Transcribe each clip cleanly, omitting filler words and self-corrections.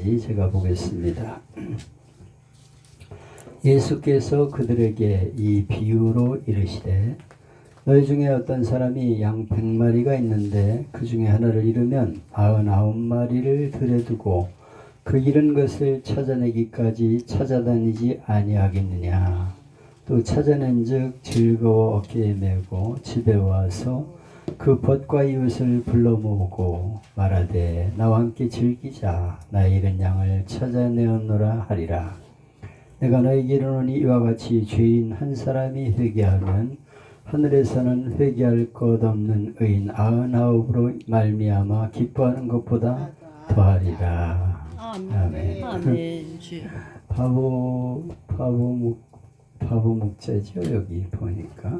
4절까지 제가 보겠습니다. 예수께서 그들에게 이 비유로 이르시되 너희 중에 어떤 사람이 양 100마리가 있는데 그 중에 하나를 잃으면 99마리를 들여 두고 그 잃은 것을 찾아내기까지 찾아다니지 아니하겠느냐. 또 찾아낸즉 즐거워 어깨에 메고 집에 와서 그 벗과 이웃을 불러 모으고 말하되 나와 함께 즐기자. 나의 잃은 양을 찾아내었노라 하리라. 내가 너에게 이르노니 이와 같이 죄인 한 사람이 회개하면 하늘에서는 회개할 것 없는 의인 99으로 말미암아 기뻐하는 것보다 더하리라. 아멘. 아멘. 바보 목자죠. 여기 보니까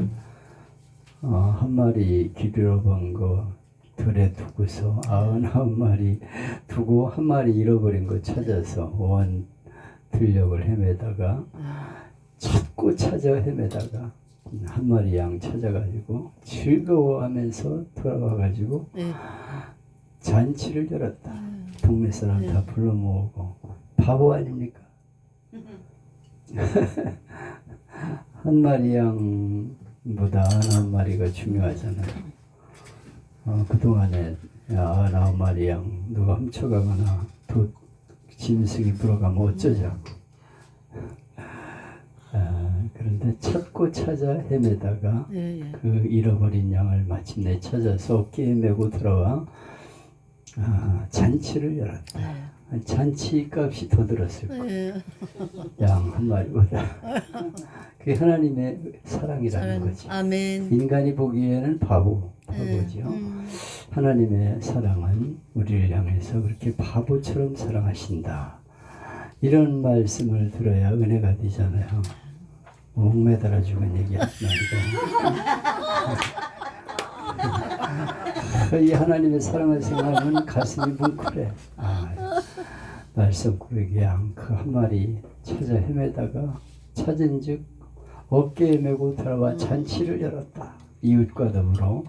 한 마리 길 잃어본 거 들에 두고서 99마리 두고 한 마리 잃어버린 거 찾아서 원 들녘을 헤매다가 찾고 찾아 헤매다가 한 마리 양 찾아가지고 즐거워하면서 돌아와가지고 잔치를 열었다. 동네 사람 다 불러 모으고. 바보 아닙니까? 한 마리 양보다 99마리가 중요하잖아요. 그동안에 99마리 양 누가 훔쳐가거나 짐승이 들어가면 어쩌자고. 그런데 찾고 찾아 헤매다가 그 잃어버린 양을 마침내 찾아서 어깨에 메고 들어와 잔치를 열었다. 잔치 값이 더 들었을 거예요. 양 한 마리보다. 그게 하나님의 사랑이라는 거지. 아멘. 인간이 보기에는 바보죠. 하나님의 사랑은 우리를 향해서 그렇게 바보처럼 사랑하신다. 이런 말씀을 들어야 은혜가 되잖아요. 목매달아 죽은 얘기하지 말고. 이 하나님의 사랑을 생각하면 가슴이 뭉클해. 말썽꾸러기 양 그 한 마리 찾아 헤매다가 찾은즉 어깨에 메고 들어와 잔치를 열었다. 이웃과 더불어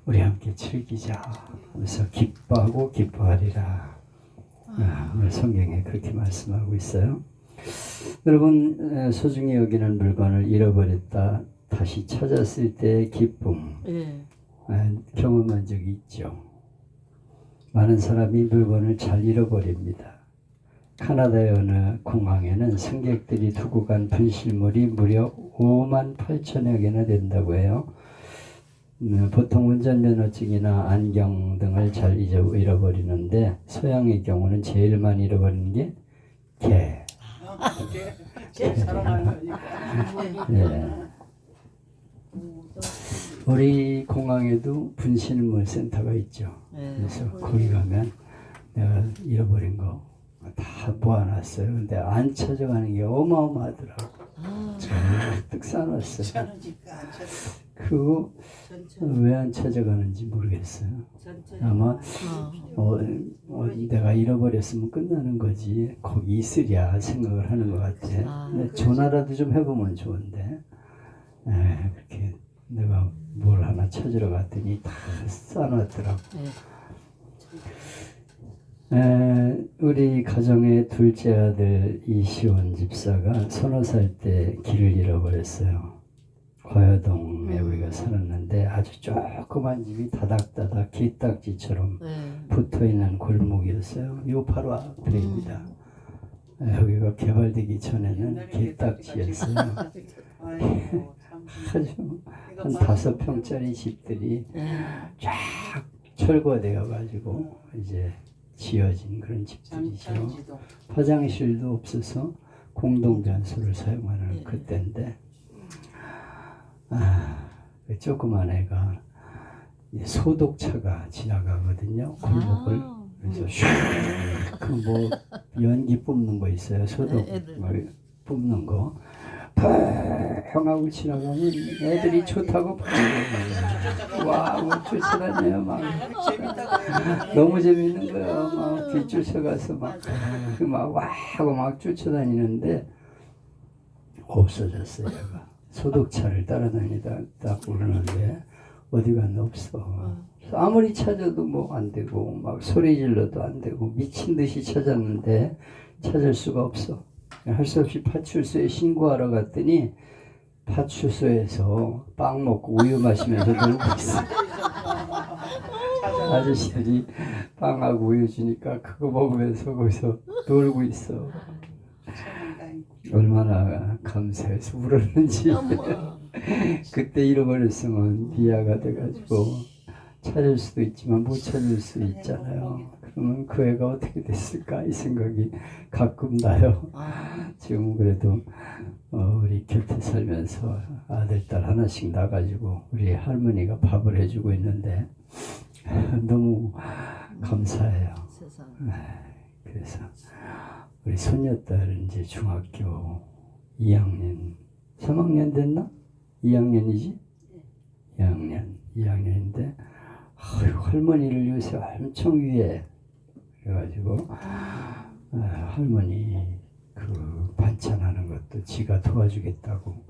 우리 함께 즐기자 하면서 기뻐하고 기뻐하리라. 오늘 성경에 그렇게 말씀하고 있어요. 여러분, 소중히 여기는 물건을 잃어버렸다 다시 찾았을 때의 기쁨 경험한 적이 있죠. 많은 사람이 물건을 잘 잃어버립니다. 카나다의 어느 공항에는 승객들이 두고 간 분실물이 무려 58,000여 개나 된다고 해요. 보통 운전면허증이나 안경 등을 잘 잃어버리는데 서양의 경우는 제일 많이 잃어버리는 게 개. 우리 공항에도 분실물 센터가 있죠. 그래서 거기 가면 내가 잃어버린 거 다 모아놨어요. 근데 안 찾아가는 게 어마어마하더라고. 잔뜩 쌓아놨어요. 그거 왜 안 찾아가는지 모르겠어요. 아마 내가 잃어버렸으면 끝나는 거지 거기 있으랴 생각을 하는 것 같아. 근데 전화라도 좀 해보면 좋은데 그렇게 내가 뭘 하나 찾으러 갔더니 다 쌓아놨더라고. 우리 가정의 둘째 아들 이시원 집사가 30살 때 길을 잃어버렸어요. 거여동에 우리가 살았는데 아주 조그만 집이 다닥다닥 기딱지처럼 붙어있는 골목이었어요. 요 바로 앞에입니다. 여기가 개발되기 전에는 기딱지였어요. 아주 한 5평짜리 집들이 쫙 철거되어 가지고 이제 지어진 그런 집들이죠. 화장실도 없어서 공동변소를 사용하는 그때인데 그 조그만 애가 소독차가 지나가거든요. 골목을. 그래서 슉 뭐 연기 뿜는 거 있어요. 소독 뿜는 거. 형하고 지나가면 애들이 좋다고 와, 뭐 쫓아다녀요. 막 너무 재밌는 거야. 막 뒤쫓아가서 막 와 하고 막 쫓아다니는데 없어졌어요. 얘가 소독차를 따라다니다 딱 오르는데 어디 갔나 없어. 아무리 찾아도 뭐 안 되고 막 소리 질러도 안 되고 미친 듯이 찾았는데 찾을 수가 없어. 할 수 없이 파출소에 신고하러 갔더니 파출소에서 빵 먹고 우유 마시면서 놀고 있어. 아저씨들이 빵하고 우유 주니까 그거 먹으면서 거기서 놀고 있어. 얼마나 감사해서 울었는지. 그때 잃어버렸으면 비하가 돼가지고 찾을 수도 있지만 못 찾을 수 있잖아요. 그러면 그 애가 어떻게 됐을까 이 생각이 가끔 나요. 지금 그래도 우리 곁에 살면서 아들 딸 하나씩 나가지고 우리 할머니가 밥을 해주고 있는데 너무 감사해요. 그래서 우리 손녀딸은 이제 중학교 2학년 3학년 됐나? 2학년이지? 2학년인데 할머니를 요새 엄청 위해. 그래가지고 할머니 그 반찬하는 것도 지가 도와주겠다고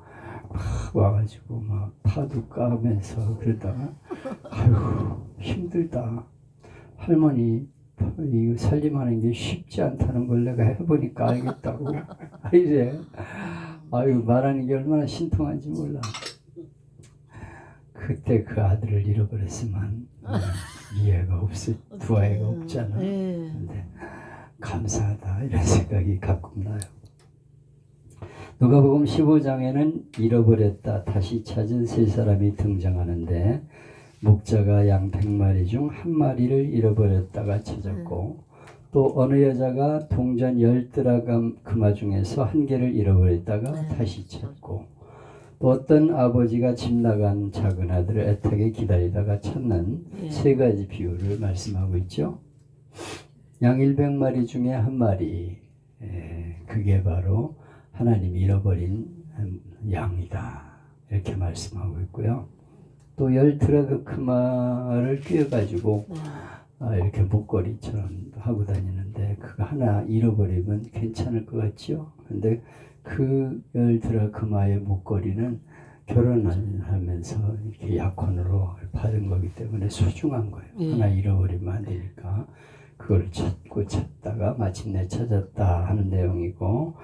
막 와가지고 막 파도 까면서 그러다가 아유 힘들다. 할머니 이거 살림하는 게 쉽지 않다는 걸 내가 해보니까 알겠다고 이래. 아유 말하는 게 얼마나 신통한지 몰라. 그때 그 아들을 잃어버렸으면 이해가 없을 두 아이가 없잖아. 근데 감사하다 이런 생각이 가끔 나요. 누가복음 15장에는 잃어버렸다 다시 찾은 세 사람이 등장하는데 목자가 양 100마리 중 한 마리를 잃어버렸다가 찾았고 또 어느 여자가 동전 10드라금 중에서 한 개를 잃어버렸다가 다시 찾고 또 어떤 아버지가 집 나간 작은 아들을 애타게 기다리다가 찾는 세 가지 비유를 말씀하고 있죠. 양 100마리 중에 한 마리, 그게 바로 하나님이 잃어버린 양이다 이렇게 말씀하고 있고요. 또 10드라크마를 꿰가지고 이렇게 목걸이처럼 하고 다니는데 그거 하나 잃어버리면 괜찮을 것 같죠. 근데 그 10드라크마의 목걸이는 결혼하면서 이렇게 약혼으로 받은 거기 때문에 소중한 거예요. 하나 잃어버리면 안 되니까 그걸 찾다가 마침내 찾았다 하는 내용이고,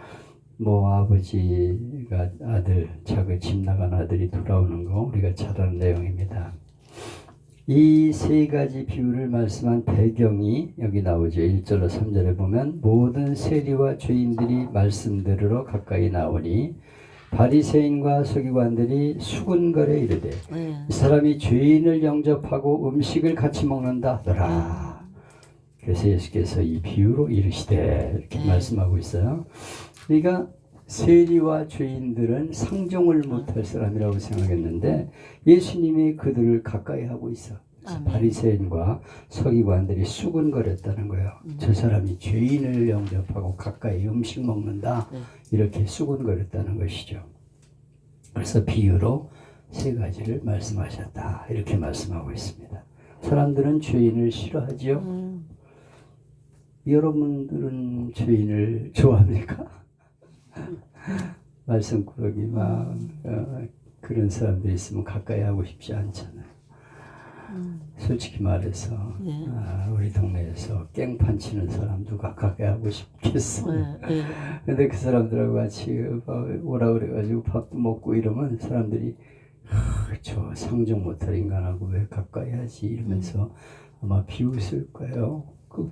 뭐 아버지가 아들 자기 집 나간 아들이 돌아오는 거 우리가 잘 아는 내용입니다. 이 세 가지 비유를 말씀한 배경이 여기 나오죠. 1절로 3절에 보면 모든 세리와 죄인들이 말씀 들으러 가까이 나오니 바리새인과 서기관들이 수군거려 이르되 이 사람이 죄인을 영접하고 음식을 같이 먹는다 하더라. 그래서 예수께서 이 비유로 이르시되 이렇게 말씀하고 있어요. 그러니까 세리와 죄인들은 상종을 못할 사람이라고 생각했는데 예수님이 그들을 가까이 하고 있어. 바리새인과 서기관들이 수군거렸다는 거예요. 저 사람이 죄인을 영접하고 가까이 음식 먹는다 이렇게 수군거렸다는 것이죠. 그래서 비유로 세 가지를 말씀하셨다 이렇게 말씀하고 있습니다. 사람들은 죄인을 싫어하죠. 여러분들은 죄인을 좋아합니까? 말썽꾸러기 막 그런 사람들이 있으면 가까이 하고 싶지 않잖아요. 솔직히 말해서 우리 동네에서 깽판 치는 사람도 가까이 하고 싶겠어요. 근데 그 사람들하고 같이 오라 그래가지고 밥도 먹고 이러면 사람들이 저 상종 못할 인간하고 왜 가까이 하지 이러면서 아마 비웃을 거예요.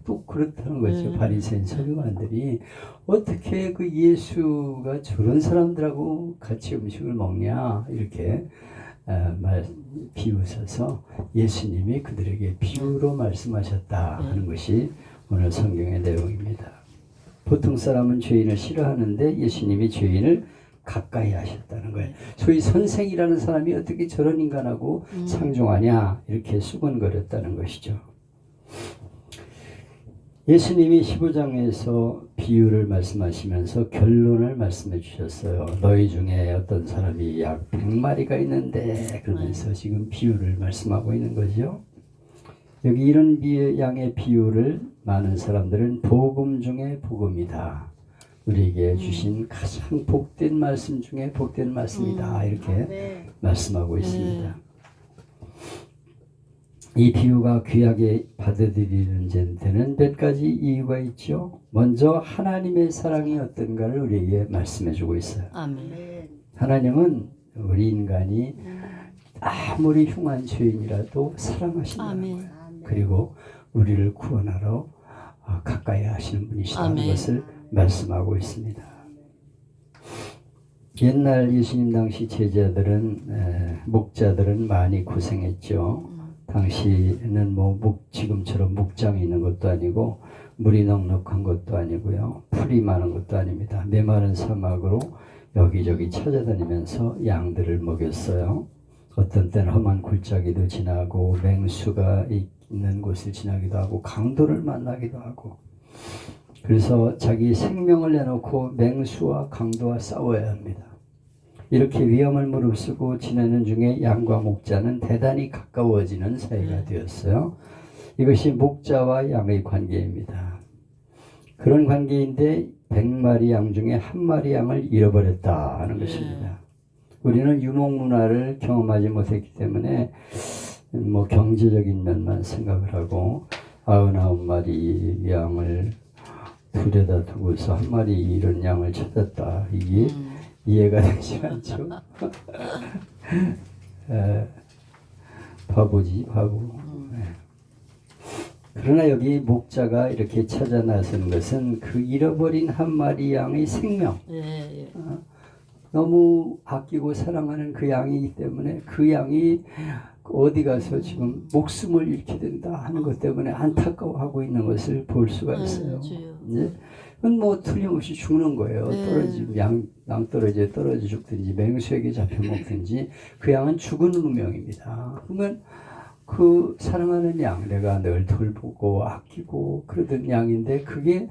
또 그렇다는 거죠. 바리새인 서기관들이 어떻게 그 예수가 저런 사람들하고 같이 음식을 먹냐 이렇게 비웃어서 예수님이 그들에게 비유로 말씀하셨다 하는 것이 오늘 성경의 내용입니다. 보통 사람은 죄인을 싫어하는데 예수님이 죄인을 가까이 하셨다는 거예요. 소위 선생이라는 사람이 어떻게 저런 인간하고 상종하냐 이렇게 수군거렸다는 것이죠. 예수님이 15장에서 비유를 말씀하시면서 결론을 말씀해 주셨어요. 너희 중에 어떤 사람이 약 100마리가 있는데 그러면서 지금 비유를 말씀하고 있는 거죠. 여기 이런 양의 비유를 많은 사람들은 복음 중에 복음이다. 우리에게 주신 가장 복된 말씀 중에 복된 말씀이다. 이렇게 말씀하고 있습니다. 이 비유가 귀하게 받아들이는 데는 몇 가지 이유가 있죠. 먼저 하나님의 사랑이 어떤가를 우리에게 말씀해 주고 있어요. 아멘. 하나님은 우리 인간이 아무리 흉한 죄인이라도 사랑하신다는 아멘. 거예요. 그리고 우리를 구원하러 가까이 하시는 분이시라는 아멘. 것을 말씀하고 있습니다. 옛날 예수님 당시 제자들은 목자들은 많이 고생했죠. 당시에는 뭐 지금처럼 목장이 있는 것도 아니고 물이 넉넉한 것도 아니고요. 풀이 많은 것도 아닙니다. 메마른 사막으로 여기저기 찾아다니면서 양들을 먹였어요. 어떤 때는 험한 골짜기도 지나고 맹수가 있는 곳을 지나기도 하고 강도를 만나기도 하고, 그래서 자기 생명을 내놓고 맹수와 강도와 싸워야 합니다. 이렇게 위험을 무릅쓰고 지내는 중에 양과 목자는 대단히 가까워지는 사이가 되었어요. 이것이 목자와 양의 관계입니다. 그런 관계인데 100마리 양 중에 한 마리 양을 잃어버렸다 하는 것입니다. 우리는 유목 문화를 경험하지 못했기 때문에 뭐 경제적인 면만 생각을 하고 99마리 양을 둘에다 두고서 한 마리 잃은 양을 찾았다. 이게 이해가 되지 않죠. 바보지 바보. 그러나 여기 목자가 이렇게 찾아 나선 것은 그 잃어버린 한 마리 양의 생명, 너무 아끼고 사랑하는 그 양이기 때문에 그 양이 어디 가서 지금 목숨을 잃게 된다 하는 것 때문에 안타까워하고 있는 것을 볼 수가 있어요. 네? 그건 뭐 틀림없이 죽는 거예요. 떨어지면 양 떨어져 죽든지 맹수에게 잡혀 먹든지 그 양은 죽은 운명입니다. 그러면 그 사랑하는 양, 내가 늘 돌보고 아끼고 그러던 양인데 그게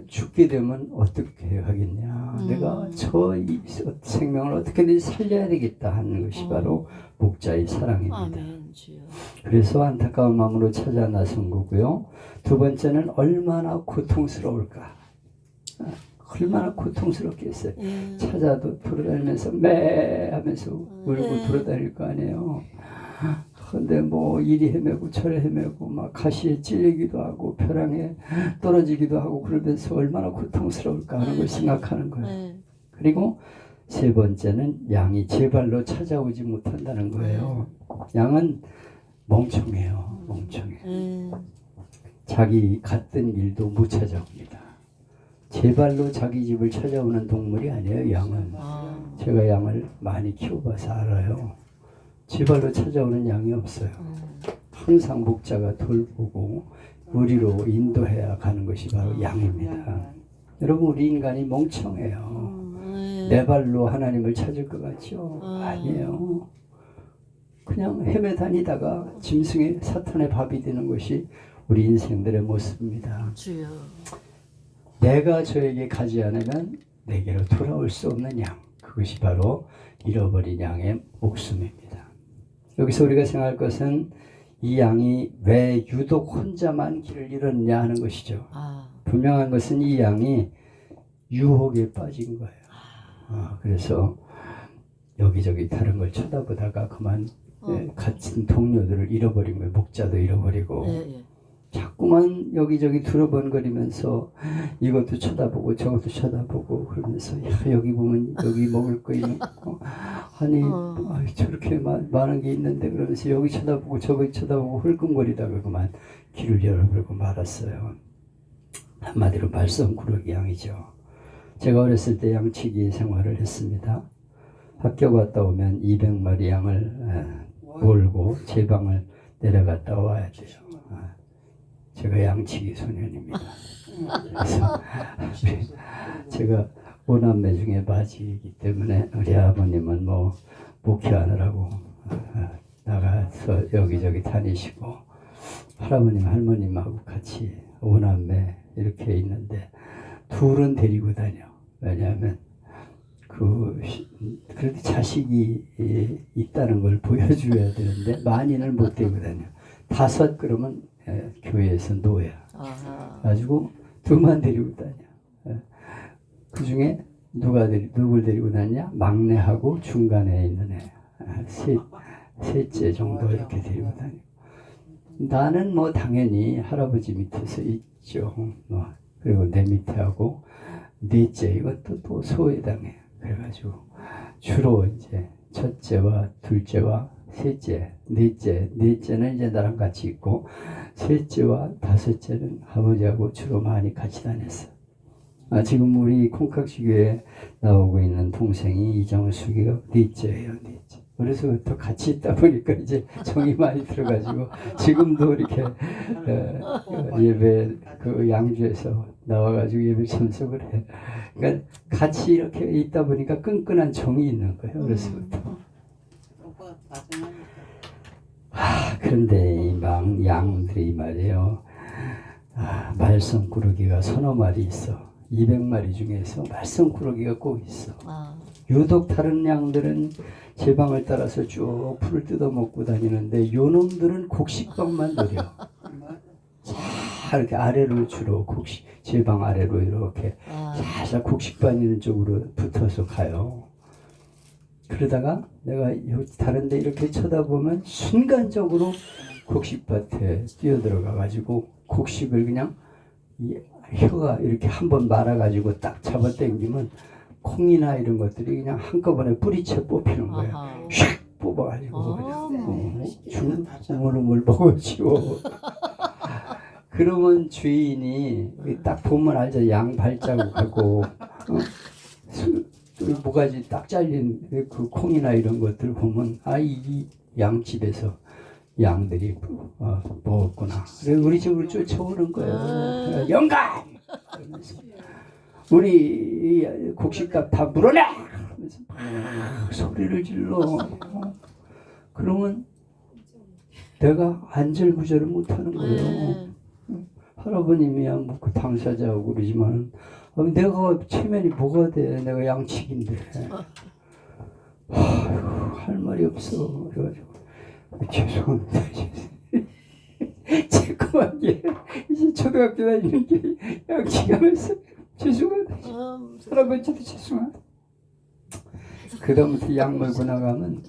죽게 되면 어떻게 하겠냐. 내가 저 생명을 어떻게든 살려야 되겠다 하는 것이 바로 목자의 사랑입니다. 아멘, 주여. 그래서 안타까운 마음으로 찾아 나선 거고요. 두 번째는 얼마나 고통스러울까. 얼마나 고통스럽겠어요. 찾아도 돌아다니면서 매 하면서 울고 돌아다닐 거 아니에요. 근데 뭐 이리 헤매고 저리 헤매고 막 가시에 찔리기도 하고 벼랑에 떨어지기도 하고 그러면서 얼마나 고통스러울까 하는 걸 생각하는 거예요. 그리고 세 번째는 양이 제 발로 찾아오지 못한다는 거예요. 양은 멍청해요. 멍청해. 자기 갔던 길도 못 찾아옵니다. 제 발로 자기 집을 찾아오는 동물이 아니에요. 양은. 제가 양을 많이 키워봐서 알아요. 제 발로 찾아오는 양이 없어요. 항상 목자가 돌보고 우리로 인도해야 가는 것이 바로 양입니다. 여러분, 우리 인간이 멍청해요. 내 발로 하나님을 찾을 것 같죠? 아니에요. 그냥 헤매다니다가 짐승의 사탄의 밥이 되는 것이 우리 인생들의 모습입니다. 주여. 내가 저에게 가지 않으면 내게로 돌아올 수 없는 양, 그것이 바로 잃어버린 양의 목숨입니다. 여기서 우리가 생각할 것은 이 양이 왜 유독 혼자만 길을 잃었냐 하는 것이죠. 분명한 것은 이 양이 유혹에 빠진 거예요. 그래서 여기저기 다른 걸 쳐다보다가 그만 같은 동료들을 잃어버린 거예요. 목자도 잃어버리고. 자꾸만 여기저기 두려번거리면서 이것도 쳐다보고 저것도 쳐다보고 그러면서 야, 여기 보면 여기 먹을 거 있는 아니 저렇게 많은 게 있는데 그러면서 여기 쳐다보고 저기 쳐다보고 헐끔거리다가 그만 길을 잃어버리고 말았어요. 한마디로 말썽꾸러기 양이죠. 제가 어렸을 때 양치기 생활을 했습니다. 학교 갔다 오면 200마리 양을 몰고 제 방을 내려갔다 와야 돼요. 제가 양치기 소년입니다. 그래서 제가 오남매 중에 맞이이기 때문에 우리 아버님은 뭐 목회하느라고 나가서 여기저기 다니시고 할아버님 할머님하고 같이 오남매 이렇게 있는데 둘은 데리고 다녀. 왜냐하면 그래도 자식이 있다는 걸 보여줘야 되는데 많이는 못 데리고 다녀. 5 그러면 교회에서 노예야. 가지고 2만 데리고 다녀. 그 중에 누굴 데리고 다니냐? 막내하고 중간에 있는 애. 셋째 정도 이렇게 데리고 다니고. 나는 뭐 당연히 할아버지 밑에서 있죠. 뭐 그리고 내 밑에하고 넷째 이것도 또 소외당해요. 그래가지고 주로 이제 첫째와 둘째와 셋째, 넷째는 이제 나랑 같이 있고 셋째와 다섯째는 아버지하고 주로 많이 같이 다녔어. 지금 우리 콩깍지교에 나오고 있는 동생이 이정숙이가 넷째예요, 넷째. 그래서 또 같이 있다 보니까 이제 정이 많이 들어가지고 지금도 이렇게 예배 그 양주에서 나와가지고 예배 참석을 해. 그러니까 같이 이렇게 있다 보니까 끈끈한 정이 있는 거예요. 어려서부터. 그런데 이 양들이 말이에요. 말썽꾸러기가 서너 마리 있어. 200마리 중에서 말썽꾸러기가 꼭 있어. 유독 다른 양들은 제 방을 따라서 쭉 풀을 뜯어먹고 다니는데 요놈들은 곡식방만 노려. 자 이렇게 아래로 주로 제 방 아래로 이렇게 살살 곡식반 있는 쪽으로 붙어서 가요. 그러다가 내가 다른 데 이렇게 쳐다보면 순간적으로 곡식밭에 뛰어들어가 가지고 곡식을 그냥 혀가 이렇게 한번 말아가지고 딱 잡아 당기면 콩이나 이런 것들이 그냥 한꺼번에 뿌리채 뽑히는 거예요. 샥 뽑아가지고 그냥 우물우물 먹어지고. 그러면 주인이 딱 보면 알죠. 양 발자국하고 모가지 딱 잘린 그 콩이나 이런 것들 보면 이 양집에서 양들이 먹었구나. 그래서 우리 집으로 쫓아오는 거예요. 영감! 우리 곡식값 다 물어내! 하면서 소리를 질러. 그러면 내가 안절부절을 못하는 거예요. 할아버님이야 뭐 그 당사자하고 그러지만 내가 체면이 뭐가 돼? 내가 양치기인데. 할 말이 없어. 그래가지고 죄송합니다. 새콤하게 이제 초등학교 다니는 게 양치기하면서 죄송하다. 할아버지도 죄송하다. 그 다음부터 약 먹고 나가면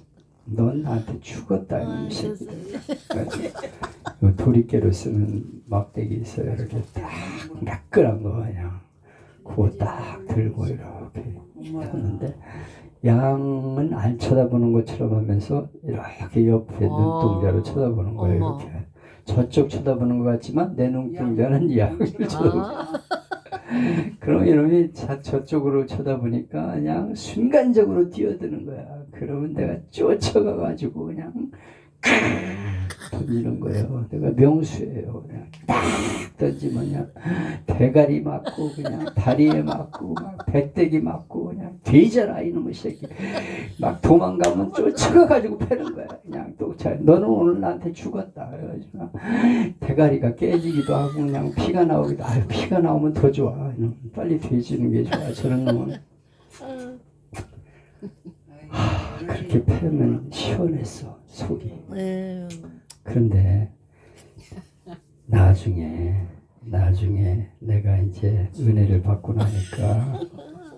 넌 나한테 죽었다 이놈 새끼. 도리깨로 쓰는 막대기 있어요. 이렇게 딱 매끈한 거 그냥 그거 딱 들고 이렇게 탔는데 양은 안 쳐다보는 것처럼 하면서 이렇게 옆에 눈동자로 쳐다보는 거예요. 이렇게 저쪽 쳐다보는 것 같지만 내 눈동자는 양을 쳐다보고. 그럼 이놈이 저쪽으로 쳐다보니까 그냥 순간적으로 뛰어드는 거야. 그러면 내가 쫓아가가지고 그냥 던지는 거예요. 내가 명수예요. 그냥 딱 던지면 그냥 대가리 맞고 그냥 다리에 맞고 막 배때기 맞고 그냥 되잖아 이놈의 새끼. 막 도망가면 쫓아가가지고 패는 거야. 그냥 너는 오늘 나한테 죽었다. 그래가지고 대가리가 깨지기도 하고 그냥 피가 나오기도. 피가 나오면 더 좋아. 이놈 빨리 돼지는 게 좋아. 저런 놈은. 그렇게 패면 시원했어 속이. 그런데 나중에 내가 이제 은혜를 받고 나니까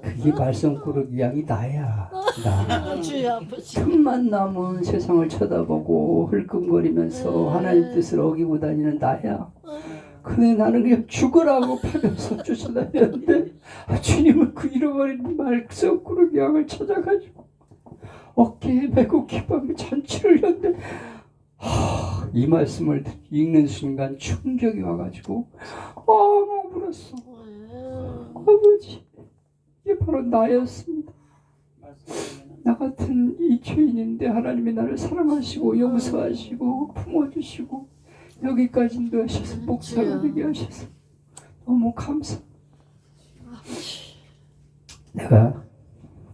그게 말썽꾸러기 양이 나야. 나 틈만 나면 세상을 쳐다보고 흘끔거리면서 하나님 뜻을 어기고 다니는 나야. 근데 나는 그냥 죽으라고 파면서 쫓아다녔는데 주님은 그 잃어버린 말썽꾸러기 양을 찾아가지고 어깨에 메고 기뻐하며 잔치를 했는데 이 말씀을 읽는 순간 충격이 와가지고 막 울었어. 아버지, 이게 바로 나였습니다. 나 같은 이 죄인인데 하나님이 나를 사랑하시고 용서하시고 품어주시고 여기까지 인도하셔서 목사가 되게 하셔서 너무 감사합니다. 내가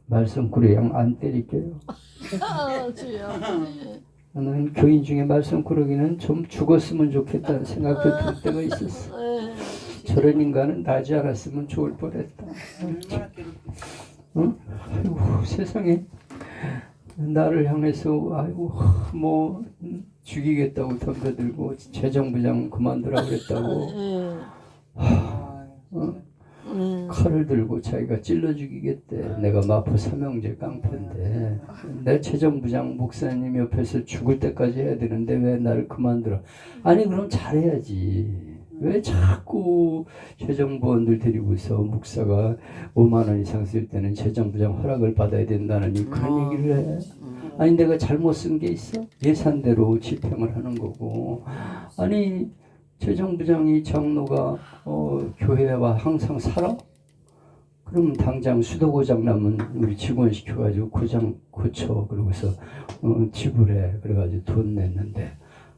말썽꾸러기 양 안 때릴게요. 나는 교인 중에 말썽꾸러기는 좀 죽었으면 좋겠다는 생각도 들 때가 있었어. 저런 인간은 나지 않았으면 좋을 뻔했다. 아이고, 세상에 나를 향해서 뭐 죽이겠다고 덤벼들고 재정부장 그만두라고 그랬다고. 칼을 들고 자기가 찔러 죽이겠대. 내가 마포 삼형제 깡패인데 내 최정부장 목사님 옆에서 죽을 때까지 해야 되는데 왜 나를 그만들어. 아니 그럼 잘해야지. 왜 자꾸 최정부원들 데리고서 목사가 5만 원 이상 쓸 때는 최정부장 허락을 받아야 된다는 그런 얘기를 해. 아니 내가 잘못 쓴 게 있어? 예산대로 집행을 하는 거고. 아니 최정부장이 장로가 교회와 항상 살아? 그럼 당장 수도고장 나면 우리 직원 시켜가지고 고장 고쳐 그러고서 지불해 그래가지고 돈 냈는데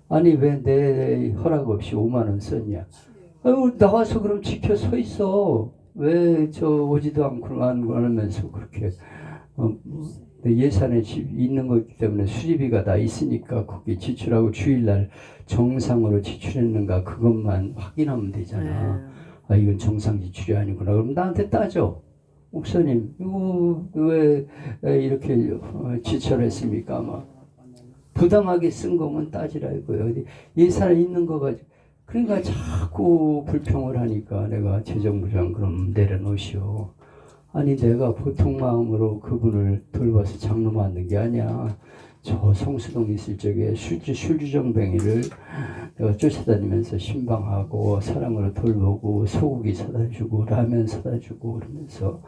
아니 왜 내 허락 없이 5만 원 썼냐? 아유 나와서 그럼 지켜 서 있어. 왜 저 오지도 않고 안 하면서 그렇게 예산에 있는 거기 때문에 수리비가 다 있으니까 거기 지출하고 주일날 정상으로 지출했는가 그것만 확인하면 되잖아. 아 이건 정상 지출이 아니구나. 그럼 나한테 따져. 목사님 이거 왜 이렇게 지출했습니까? 막 부당하게 쓴 거면 따지라 이거예요. 예산에 있는 거 가지고 그러니까 자꾸 불평을 하니까 내가 재정부장 그럼 내려놓으시오. 아니 내가 보통 마음으로 그분을 돌봐서 장로 만든 게 아니야. 저 성수동 있을 적에 술주정뱅이를 내가 쫓아다니면서 신방하고 사랑으로 돌보고 소고기 사다 주고 라면 사다 주고 그러면서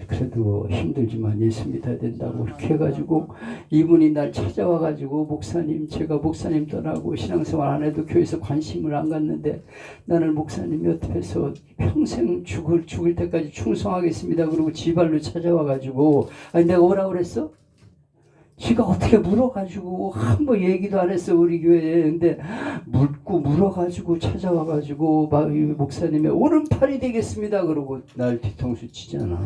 그래도 힘들지만 예수 믿어야 된다고 그렇게 해가지고 이분이 날 찾아와 가지고 목사님 제가 목사님 떠나고 신앙생활 안 해도 교회에서 관심을 안 갖는데 나는 목사님 옆에서 평생 죽을 때까지 충성하겠습니다. 그리고 지발로 찾아와 가지고 아니 내가 오라고 그랬어? 지가 어떻게 물어가지고 한 번 얘기도 안 했어 우리 교회에. 근데 물어가지고 찾아와가지고 막 목사님이 오른팔이 되겠습니다 그러고 날 뒤통수 치잖아.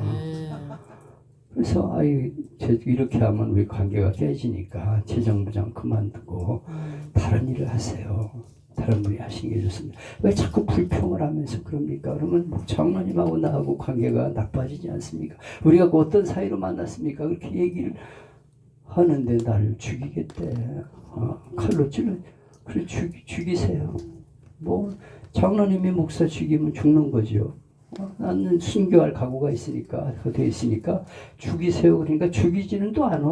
그래서 아이 이렇게 하면 우리 관계가 깨지니까 재정부장 그만두고 다른 일을 하세요. 다른 분이 하시는 게 좋습니다. 왜 자꾸 불평을 하면서 그럽니까? 그러면 장로님하고 나하고 관계가 나빠지지 않습니까? 우리가 그 어떤 사이로 만났습니까? 그렇게 얘기를 하는데 나를 죽이겠대. 칼로 찔러. 그래 죽이세요. 뭐 장로님이 목사 죽이면 죽는 거죠. 나는 순교할 각오가 있으니까 돼 있으니까 죽이세요. 그러니까 죽이지는 또 않아.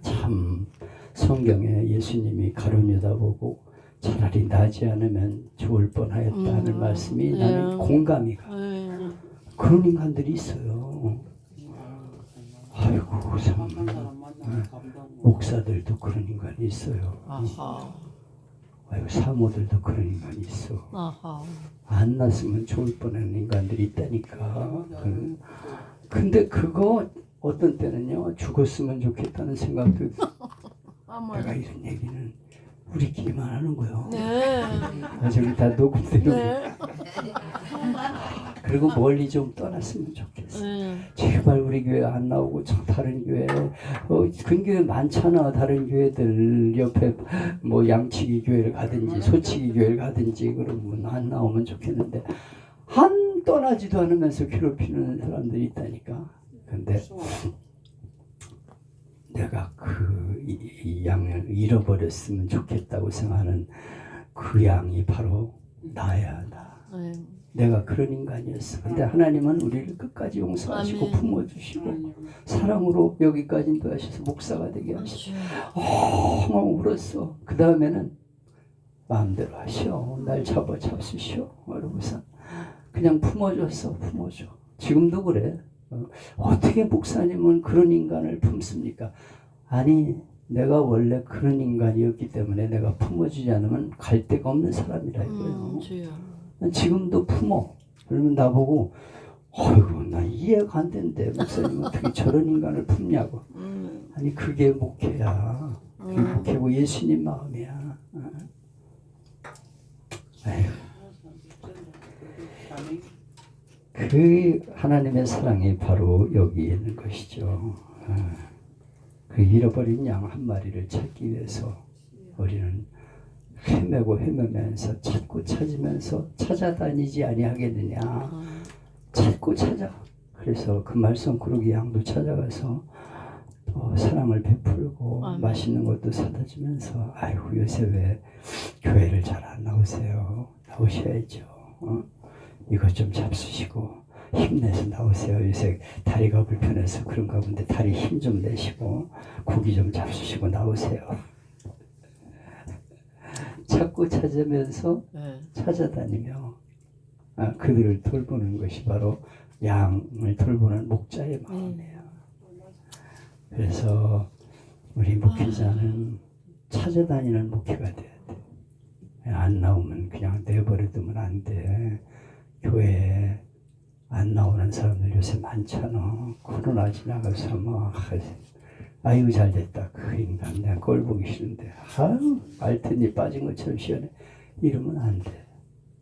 참 성경에 예수님이 가룟유다 보고 차라리 나지 않으면 좋을 뻔하였다는 말씀이 나는 공감이 가. 그런 인간들이 있어요. 아이고 참 목사들도 그런 인간이 있어요. 아이고 사모들도 그런 인간이 있어. 안 났으면 좋을 뻔한 인간들이 있다니까. 근데 그거 어떤 때는요 죽었으면 좋겠다는 생각도 내가 이런 얘기는 우리끼리만 하는 거요. 저기 다 녹음되는 그리고 멀리 좀 떠났으면 좋겠어. 제발 우리 교회 안 나오고 다른 교회 근교회 많잖아. 다른 교회들 옆에 뭐 양치기 교회를 가든지 소치기 교회를 가든지 그러면 안 나오면 좋겠는데 한 떠나지도 않으면서 괴롭히는 사람들이 있다니까. 근데 내가 이 양을 잃어버렸으면 좋겠다고 생각하는 그 양이 바로 나야. 내가 그런 인간이었어. 근데 하나님은 우리를 끝까지 용서하시고 품어주시고 사랑으로 여기까지 인도하셔서 목사가 되게 하시고 울었어. 그 다음에는 마음대로 하시오. 날 잡수시오. 그러고서 그냥 품어줬어. 품어줘. 지금도 그래. 어떻게 목사님은 그런 인간을 품습니까? 아니 내가 원래 그런 인간이었기 때문에 내가 품어주지 않으면 갈 데가 없는 사람이라 이거예요. 지금도 품어. 그러면 나보고 어이구 나 이해가 안 된대. 목사님 어떻게 저런 인간을 품냐고. 아니 그게 목회야. 그게 목회고 예수님 마음이야. 그 하나님의 사랑이 바로 여기 있는 것이죠. 그 잃어버린 양 한 마리를 찾기 위해서 우리는 헤매고 헤매면서 찾고 찾으면서 찾아다니지 아니하겠느냐. 찾고 찾아. 그래서 그 말썽꾸러기 양도 찾아가서 사랑을 베풀고 아멘. 맛있는 것도 사다 주면서 아이고 요새 왜 교회를 잘 안 나오세요? 나오셔야죠. 이것 좀 잡수시고 힘내서 나오세요. 요새 다리가 불편해서 그런가 본데 다리 힘 좀 내시고 고기 좀 잡수시고 나오세요. 찾고 찾으면서 네. 찾아다니며 그들을 돌보는 것이 바로 양을 돌보는 목자의 마음이에요. 그래서 우리 목회자는 찾아다니는 목회가 돼야 돼. 안 나오면 그냥 내버려두면 안 돼. 교회에 안 나오는 사람들 요새 많잖아. 코로나 지나가서 아이고 잘됐다. 그 인간 내가 꼴 보기 싫은데 아유 알텐이 빠진 것처럼 시원해. 이러면 안 돼.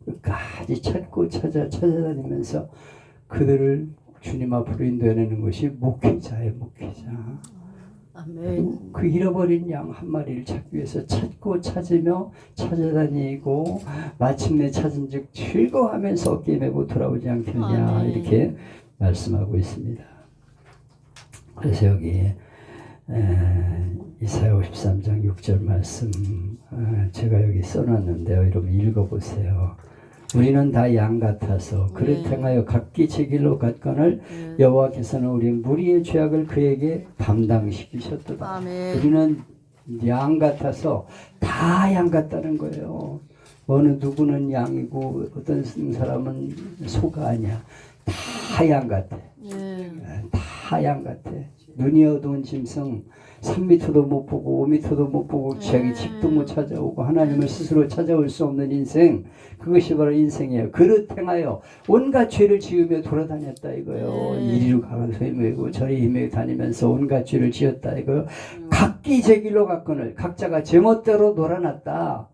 끝까지 찾고 찾아다니면서 그들을 주님 앞으로 인도해내는 것이 목회자의 목회자. 아멘. 그 잃어버린 양 한 마리를 찾기 위해서 찾고 찾으며 찾아다니고 마침내 찾은즉 즐거워하면서 어깨 메고 돌아오지 않겠냐. 아멘. 이렇게 말씀하고 있습니다. 그래서 여기 이사야 53장 6절 말씀 제가 여기 써놨는데요. 여러분 읽어보세요. 우리는 다 양 같아서 그릇 행하여 각기 제 길로 갔거늘 여호와께서는 우리 무리의 죄악을 그에게 담당시키셨도다. 아멘. 우리는 양 같아서 다 양 같다는 거예요. 어느 누구는 양이고 어떤 사람은 소가 아니야. 다 양 같아. 다 양 같아. 눈이 어두운 짐승 3m도 못 보고 5m도 못 보고 자기 집도 못 찾아오고 하나님을 스스로 찾아올 수 없는 인생, 그것이 바로 인생이에요. 그릇 행하여 온갖 죄를 지으며 돌아다녔다 이거예요. 이리로 가서 헤매고 저리 헤매고 다니면서 온갖 죄를 지었다 이거예요. 각기 제 길로 갔거늘 각자가 제멋대로 놀아났다.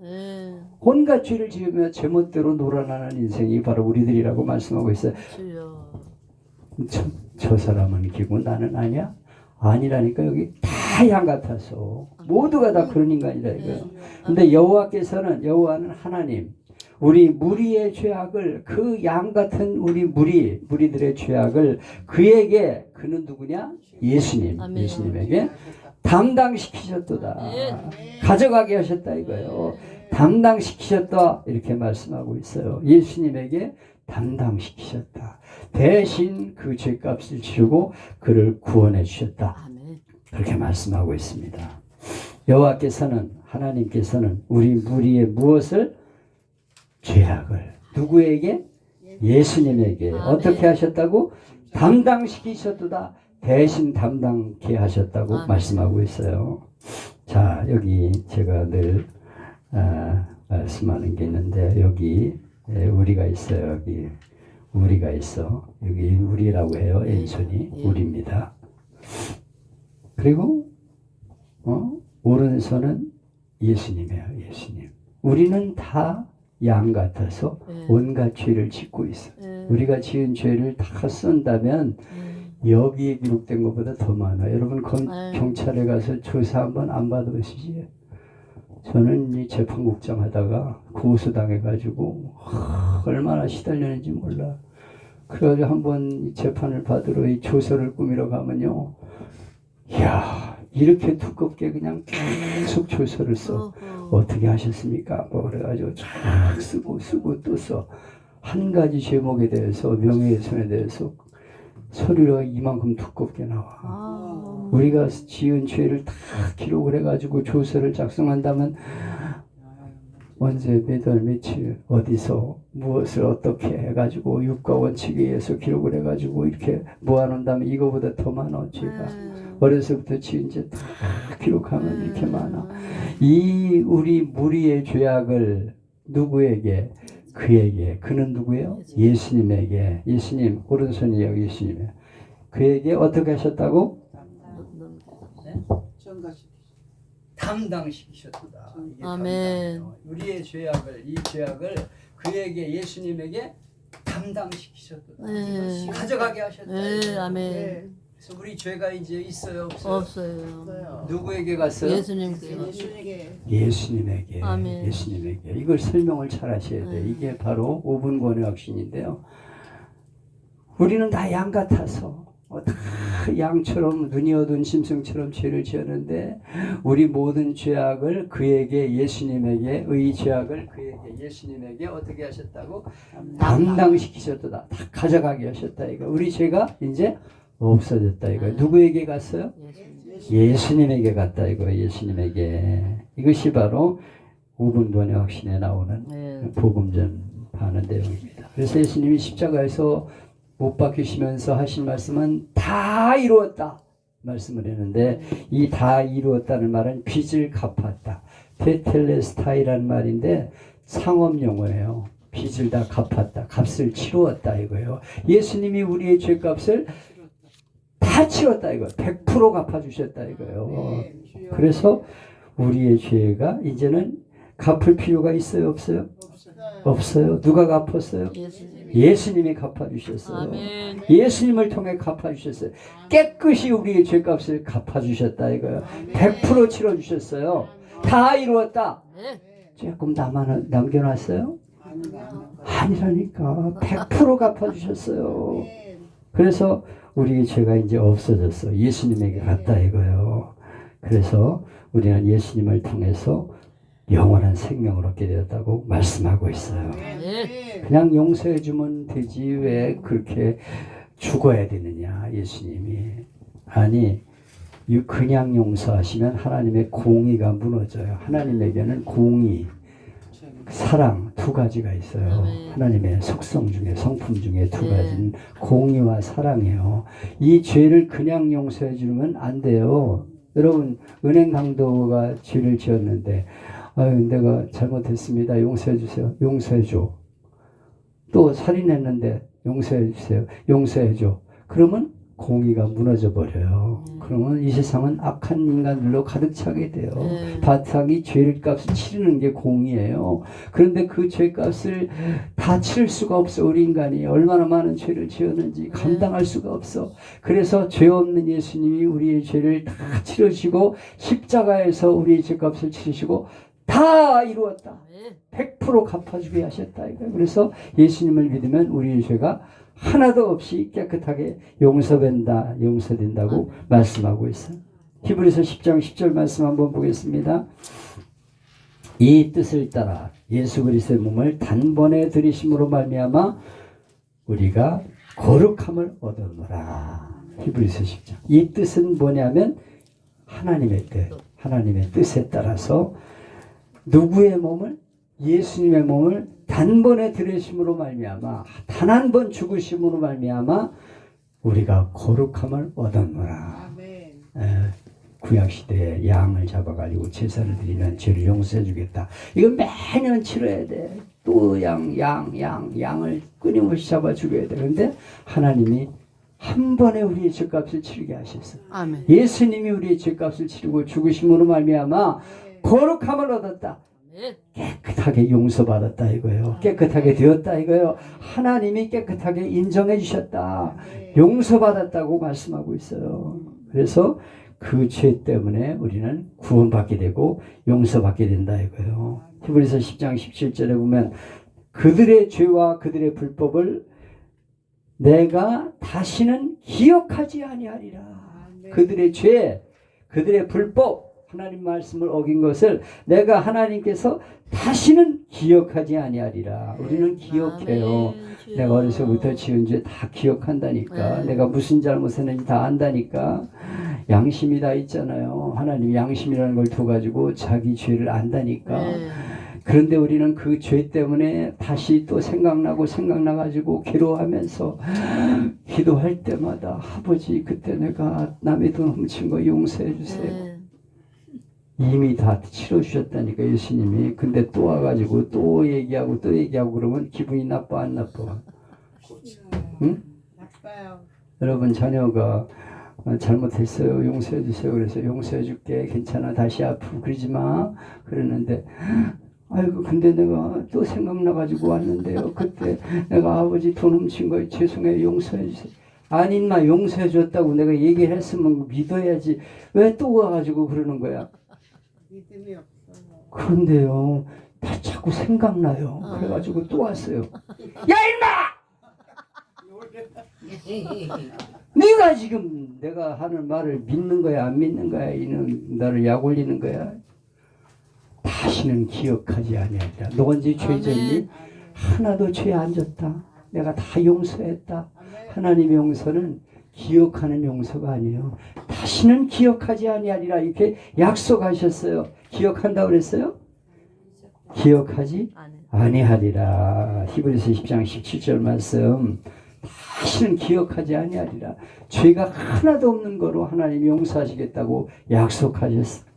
온갖 죄를 지으며 제멋대로 놀아나는 인생이 바로 우리들이라고 말씀하고 있어요. 저 사람은 기고 나는 아니야? 아니라니까. 여기 다 양 같아서 모두가 다 그런 인간이라 이거예요. 근데 여호와는 하나님, 우리 무리의 죄악을 그 양 같은 우리 무리들의 죄악을 그에게, 그는 누구냐? 예수님. 아멘. 예수님에게 담당시키셨도다. 가져가게 하셨다 이거예요. 담당시키셨다 이렇게 말씀하고 있어요. 예수님에게 담당시키셨다. 대신 그 죄값을 치르고 그를 구원해 주셨다. 그렇게 말씀하고 있습니다. 여호와께서는, 하나님께서는 우리 무리의 무엇을? 죄악을 누구에게? 예수님에게. 어떻게 하셨다고? 담당시키셨도다. 대신 담당케 하셨다고 말씀하고 있어요. 자, 여기 제가 늘 말씀하는 게 있는데 여기 우리가 있어요. 여기 우리가 있어. 여기 우리라고 해요. 왼손이 우리입니다. 그리고 오른손은 예수님이에요. 예수님. 우리는 다 양 같아서 온갖 죄를 짓고 있어. 우리가 지은 죄를 다 쓴다면 여기에 기록된 것보다 더 많아. 여러분 경찰에 가서 조사 한번 안 받으시지? 저는 이 재판국장 하다가 고소당해가지고 얼마나 시달렸는지 몰라. 그래가지고 한번 재판을 받으러 이 조서를 꾸미러 가면요, 이야 이렇게 두껍게 그냥 계속 조서를 써. 어떻게 하셨습니까? 뭐 그래가지고 쫙 쓰고 또 써. 한 가지 제목에 대해서, 명예훼손에 대해서 서류가 이만큼 두껍게 나와. 우리가 지은 죄를 다 기록을 해가지고 조서를 작성한다면 언제 몇 월 며칠 어디서 무엇을 어떻게 해가지고 육가원칙에 의해서 기록을 해가지고 이렇게 모아놓는다면 이거보다 더 많아. 죄가 어려서부터 지은 죄 다 기록하면 이렇게 많아. 이 우리 무리의 죄악을 누구에게? 그에게. 그는 누구예요? 예수님에게. 예수님 오른손이에요. 예수님이에요. 그에게 어떻게 하셨다고? 담당시키셨다. 아멘. 우리의 죄악을, 이 죄악을 그에게, 예수님에게 담당시키셨다. 가져가게 하셨다. 아멘. 그래서 우리 죄가 이제 있어요, 없어요? 없어요. 누구에게 갔어요? 예수님께. 예수님에게. 아멘. 예수님에게. 이걸 설명을 잘 하셔야 돼. 이게 바로 5분 권의 확신인데요. 우리는 다 양 같아서 다 양처럼 눈이 어두운 짐승처럼 죄를 지었는데 우리 모든 죄악을 그에게 예수님에게 의 죄악을 그에게 예수님에게 어떻게 하셨다고? 담당시키셨다. 다 가져가게 하셨다 이거. 우리 죄가 이제 없어졌다 이거. 누구에게 갔어요? 예수님에게 갔다 이거. 예수님에게. 이것이 바로 5분 번의 확신에 나오는 복음 전하는 내용입니다. 그래서 예수님이 십자가에서 못 박히시면서 하신 말씀은 다 이루었다 말씀을 했는데 이 다 이루었다는 말은 빚을 갚았다. 테텔레스타이라는 말인데 상업 용어예요. 빚을 다 갚았다. 값을 치루었다 이거예요. 예수님이 우리의 죄값을 다 치렀다 이거. 100% 갚아주셨다 이거예요. 그래서 우리의 죄가 이제는 갚을 필요가 있어요 없어요? 없어요. 누가 갚았어요? 예수님이 갚아주셨어요. 아멘. 예수님을 통해 갚아주셨어요. 깨끗이 우리의 죄값을 갚아주셨다 이거예요. 100% 치러주셨어요. 다 이루었다. 조금 남겨놨어요? 아니라니까. 100% 갚아주셨어요. 그래서 우리의 죄가 이제 없어졌어. 예수님에게 갔다 이거예요. 그래서 우리는 예수님을 통해서 영원한 생명을 얻게 되었다고 말씀하고 있어요. 그냥 용서해 주면 되지 왜 그렇게 죽어야 되느냐 예수님이. 아니 그냥 용서하시면 하나님의 공의가 무너져요. 하나님에게는 공의, 사랑 두 가지가 있어요. 하나님의 속성 중에 성품 중에 두 가지는 공의와 사랑이에요. 이 죄를 그냥 용서해 주면 안 돼요. 여러분 은행 강도가 죄를 지었는데 아유, 내가 잘못했습니다. 용서해 주세요. 용서해 줘. 또 살인했는데 용서해 주세요. 용서해 줘. 그러면 공의가 무너져 버려요. 그러면 이 세상은 악한 인간들로 가득 차게 돼요. 바탕이 죄값을 치르는 게 공의예요. 그런데 그 죄값을 다 치를 수가 없어. 우리 인간이 얼마나 많은 죄를 지었는지 감당할 수가 없어. 그래서 죄 없는 예수님이 우리의 죄를 다 치르시고 십자가에서 우리의 죄값을 치르시고 다 이루었다. 100% 갚아주게 하셨다. 그래서 예수님을 믿으면 우리의 죄가 하나도 없이 깨끗하게 용서된다고 말씀하고 있어요. 히브리서 10장 10절 말씀 한번 보겠습니다. 이 뜻을 따라 예수 그리스도의 몸을 단번에 들이심으로 말미암아 우리가 거룩함을 얻었노라. 히브리서 10장. 이 뜻은 뭐냐면 하나님의 뜻, 하나님의 뜻에 따라서 누구의 몸을? 예수님의 몸을 단번에 들으심으로 말미암아 단 한 번 죽으심으로 말미암아 우리가 거룩함을 얻었노라. 구약시대에 양을 잡아가지고 제사를 드리면 죄를 용서해 주겠다. 이거 매년 치러야 돼. 또 양을 끊임없이 잡아 죽여야 돼. 그런데 하나님이 한 번에 우리의 죄값을 치르게 하셨어요. 아멘. 예수님이 우리의 죄값을 치르고 죽으심으로 말미암아 거룩함을 얻었다. 깨끗하게 용서받았다 이거예요. 깨끗하게 되었다 이거예요. 하나님이 깨끗하게 인정해 주셨다. 용서받았다고 말씀하고 있어요. 그래서 그 죄 때문에 우리는 구원받게 되고 용서받게 된다 이거예요. 히브리서 10장 17절에 보면 그들의 죄와 그들의 불법을 내가 다시는 기억하지 아니하리라. 그들의 죄, 그들의 불법, 하나님 말씀을 어긴 것을 내가 하나님께서 다시는 기억하지 아니하리라. 우리는 기억해요. 내가 어려서부터 지은 죄 다 기억한다니까. 내가 무슨 잘못했는지 다 안다니까. 양심이 다 있잖아요. 하나님 양심이라는 걸 둬가지고 자기 죄를 안다니까. 그런데 우리는 그 죄 때문에 다시 또 생각나가지고 괴로워하면서 기도할 때마다 아버지 그때 내가 남의 돈 훔친 거 용서해 주세요. 이미 다 치러주셨다니까 예수님이. 근데 또 와가지고 또 얘기하고 그러면 기분이 나빠 안 나빠? 응? 나빠요. 여러분 자녀가 잘못했어요 용서해 주세요. 그래서 용서해 줄게 괜찮아 다시 아프고 그러지 마 그러는데 아이고 근데 내가 또 생각나가지고 왔는데요. 그때 내가 아버지 돈 훔친 거 죄송해요 용서해 주세요. 아니 인마 용서해 줬다고 내가 얘기를 했으면 믿어야지. 왜 또 와가지고 그러는 거야? 믿음이 없어요. 그런데요 다 자꾸 생각나요. 그래가지고 또 왔어요. 야 인마! 네가 지금 내가 하는 말을 믿는 거야 안 믿는 거야? 이는 나를 약 올리는 거야? 다시는 기억하지 아니하리라. 너 언제 죄 졌니? 하나도 죄 안 졌다. 내가 다 용서했다. 하나님의 용서는 기억하는 용서가 아니에요. 다시는 기억하지 아니하리라 이렇게 약속하셨어요. 기억한다고 그랬어요? 기억하지 아니하리라. 히브리서 10장 17절 말씀. 다시는 기억하지 아니하리라. 죄가 하나도 없는 거로 하나님이 용서하시겠다고 약속하셨어요.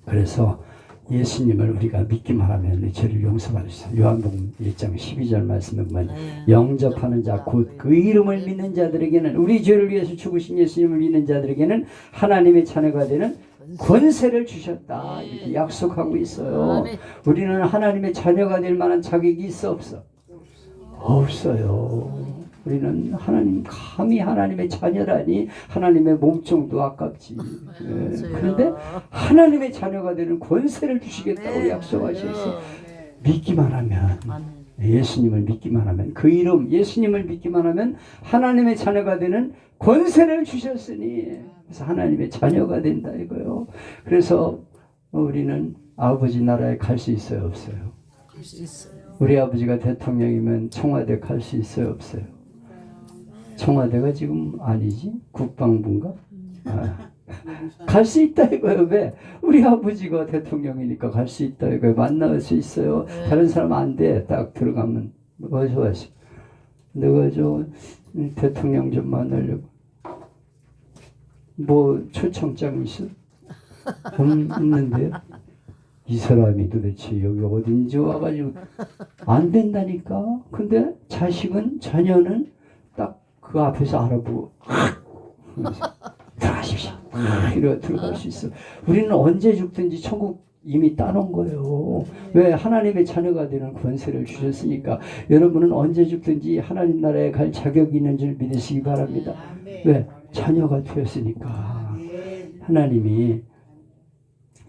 그래서 예수님을 우리가 믿기만 하면 죄를 용서받을 수 있어요. 요한복음 1장 12절 말씀에 보면 영접하는 자 곧 그 이름을 믿는 자들에게는 우리 죄를 위해서 죽으신 예수님을 믿는 자들에게는 하나님의 자녀가 되는 권세를 주셨다 이렇게 약속하고 있어요. 우리는 하나님의 자녀가 될 만한 자격이 있어 없어? 없어요. 우리는 하나님 감히 하나님의 자녀라니 하나님의 몸종도 아깝지. 그런데 하나님의 자녀가 되는 권세를 주시겠다고 약속하셔서 믿기만 하면 예수님을 믿기만 하면 그 이름 예수님을 믿기만 하면 하나님의 자녀가 되는 권세를 주셨으니 그래서 하나님의 자녀가 된다 이거요. 그래서 우리는 아버지 나라에 갈 수 있어요 없어요? 우리 아버지가 대통령이면 청와대 갈 수 있어요 없어요? 청와대가 지금 아니지? 국방부인가? 갈 수 있다 이거예요. 왜? 우리 아버지가 대통령이니까 갈 수 있다 이거예요. 만날 수 있어요. 다른 사람 안 돼. 딱 들어가면 어서 와서 내가 저 대통령 좀 만나려고 뭐 초청장 있어? 없는데요? 이 사람이 도대체 여기 어딘지 와가지고 안 된다니까. 근데 자녀는 딱 그 앞에서 알아보고 들어가십시오. 이러 들어갈 수 있어. 우리는 언제 죽든지 천국 이미 따놓은 거예요. 왜? 하나님의 자녀가 되는 권세를 주셨으니까. 여러분은 언제 죽든지 하나님 나라에 갈 자격이 있는 줄 믿으시기 바랍니다. 왜? 자녀가 되었으니까. 하나님이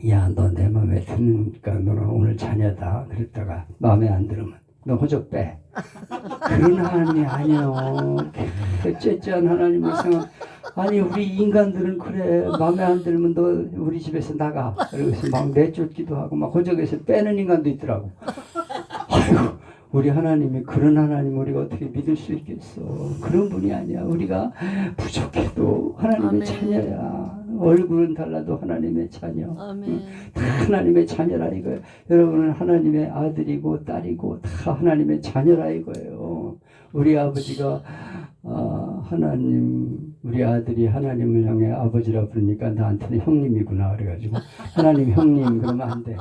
야, 너 내 마음에 드니까 너는 오늘 자녀다. 그랬다가 마음에 안 들으면 너 호적 빼. 그런 하나님이 아니요. 째째한 하나님을 생각. 아니 우리 인간들은 그래. 마음에 안 들면 너 우리 집에서 나가. 그래서 막 내쫓기도 하고 막 호적에서 빼는 인간도 있더라고. 아이고 우리 하나님이 그런 하나님 우리가 어떻게 믿을 수 있겠어. 그런 분이 아니야. 우리가 부족해도 하나님의 자녀야. 얼굴은 달라도 하나님의 자녀. 다 하나님의 자녀라 이거예요. 여러분은 하나님의 아들이고 딸이고 다 하나님의 자녀라 이거예요. 우리 아버지가 하나님 우리 아들이 하나님을 향해 아버지라 부르니까 나한테는 형님이구나 그래가지고 하나님 형님 그러면 안 돼.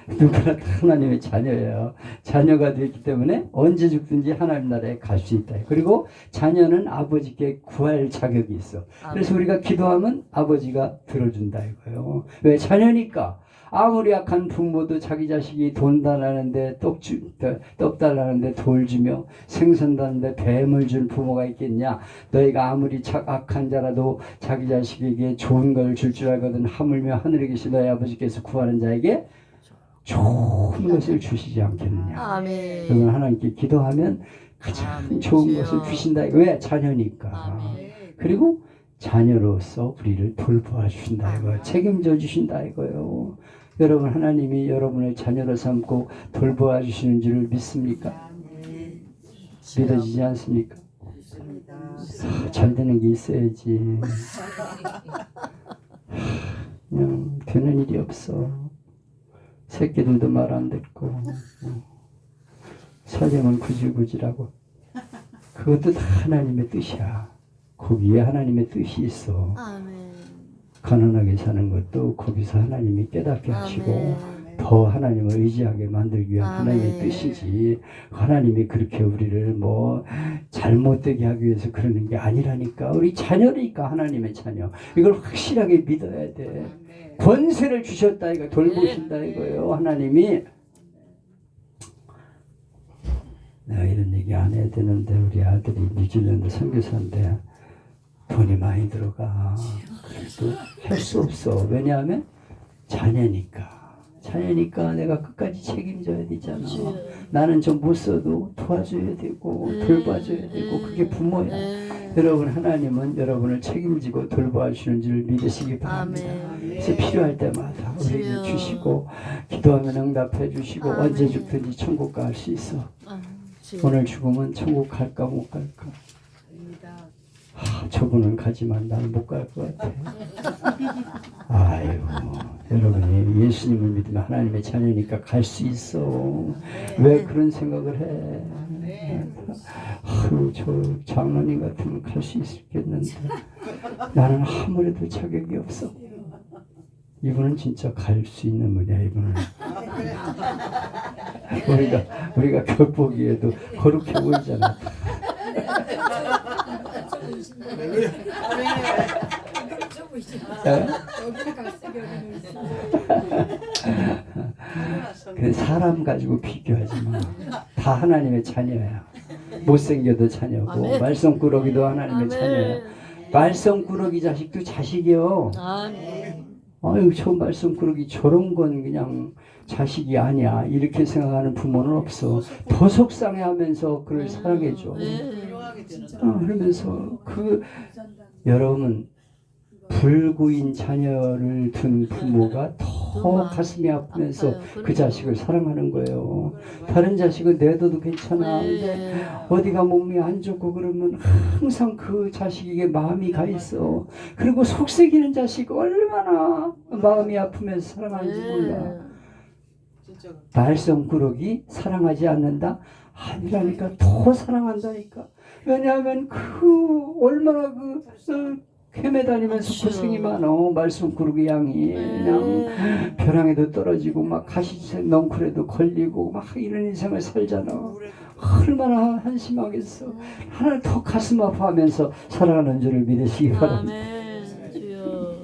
누구나 다 하나님의 자녀예요. 자녀가 되기 때문에 언제 죽든지 하나님 나라에 갈 수 있다. 그리고 자녀는 아버지께 구할 자격이 있어. 그래서 우리가 기도하면 아버지가 들어준다 이거예요. 왜? 자녀니까. 아무리 악한 부모도 자기 자식이 돈 달라는데 떡 달라는데 돌 주며 생선 달라는데 뱀을 줄 부모가 있겠냐. 너희가 아무리 악한 자라도 자기 자식에게 좋은 걸 줄 줄 알거든 하물며 하늘에 계신 너희 아버지께서 구하는 자에게 좋은 것을 주시지 않겠느냐. 아멘. 그러면 하나님께 기도하면 가장 좋은 것을 주신다. 왜? 자녀니까. 그리고 자녀로서 우리를 돌보아 주신다 이거예요. 책임져 주신다 이거예요. 여러분 하나님이 여러분을 자녀로 삼고 돌보아 주시는 줄을 믿습니까? 믿어지지 않습니까? 잘 되는 게 있어야지. 그냥 되는 일이 없어. 새끼들도 말 안 듣고 사정은 구질구질하고 그것도 다 하나님의 뜻이야. 거기에 하나님의 뜻이 있어. 아멘. 가난하게 사는 것도 거기서 하나님이 깨닫게 하시고 더 하나님을 의지하게 만들기 위한 하나님의 뜻이지. 하나님이 그렇게 우리를 뭐 잘못되게 하기 위해서 그러는 게 아니라니까. 우리 자녀니까 하나님의 자녀. 이걸 확실하게 믿어야 돼. 권세를 주셨다 이거 돌보신다 이거예요. 하나님이. 내가 이런 얘기 안 해야 되는데 우리 아들이 뉴질랜드 선교사인데 돈이 많이 들어가. 그래도 할 수 없어. 왜냐하면 자녀니까. 자녀니까 내가 끝까지 책임져야 되잖아. 주여. 나는 좀 못 써도 도와줘야 되고 돌봐줘야 되고 그게 부모야. 네. 여러분 하나님은 여러분을 책임지고 돌봐주는 줄 믿으시기 바랍니다. 아멘. 그래서 필요할 때마다 우리에게 주여. 주시고 기도하면 응답해 주시고 아멘. 언제 죽든지 천국 갈 수 있어. 아, 주여. 오늘 죽으면 천국 갈까 못 갈까? 아닙니다. 저분은 가지만 나는 못 갈 것 같아. 아이고 여러분이 예수님을 믿으면 하나님의 자녀니까 갈 수 있어. 왜 그런 생각을 해? 아유 저 장로님 같으면 갈 수 있겠는데 나는 아무래도 자격이 없어. 이분은 진짜 갈 수 있는 분이야. 이분은 우리가 겉보기에도 거룩해 보이잖아. 그 사람 가지고 비교하지 마. 다 하나님의 자녀야. 못생겨도 자녀고 아멘. 말썽꾸러기도 하나님의 아멘. 자녀야. 말썽꾸러기 자식도 자식이요. 아멘. 아유 저 말썽꾸러기 저런 건 그냥 자식이 아니야 이렇게 생각하는 부모는 없어. 더 속상해하면서 그를 사랑해줘. 네. 그러면서 그 여러분 불구인 자녀를 둔 부모가 더 가슴이 아프면서 아파요. 그 자식을 사랑하는 거예요. 다른 자식은 내둬도 괜찮아. 근데 네. 어디가 몸이 안 좋고 그러면 항상 그 자식에게 마음이 가 있어. 그리고 속썩이는 자식 얼마나 마음이 아프면서 사랑하는지 몰라. 진짜 말썽꾸러기 사랑하지 않는다? 아니라니까 더 사랑한다니까. 왜냐하면 그 얼마나 헤매다니면서 고생이 많어. 말썽꾸러기 양이 그냥 벼랑에도 떨어지고 막 가시 넝쿨에도 걸리고 막 이런 인생을 살잖아. 얼마나 한심하겠어. 하나님 더 가슴 아파하면서 살아가는 줄을 믿으시기 바랍니다. 아멘. 주여.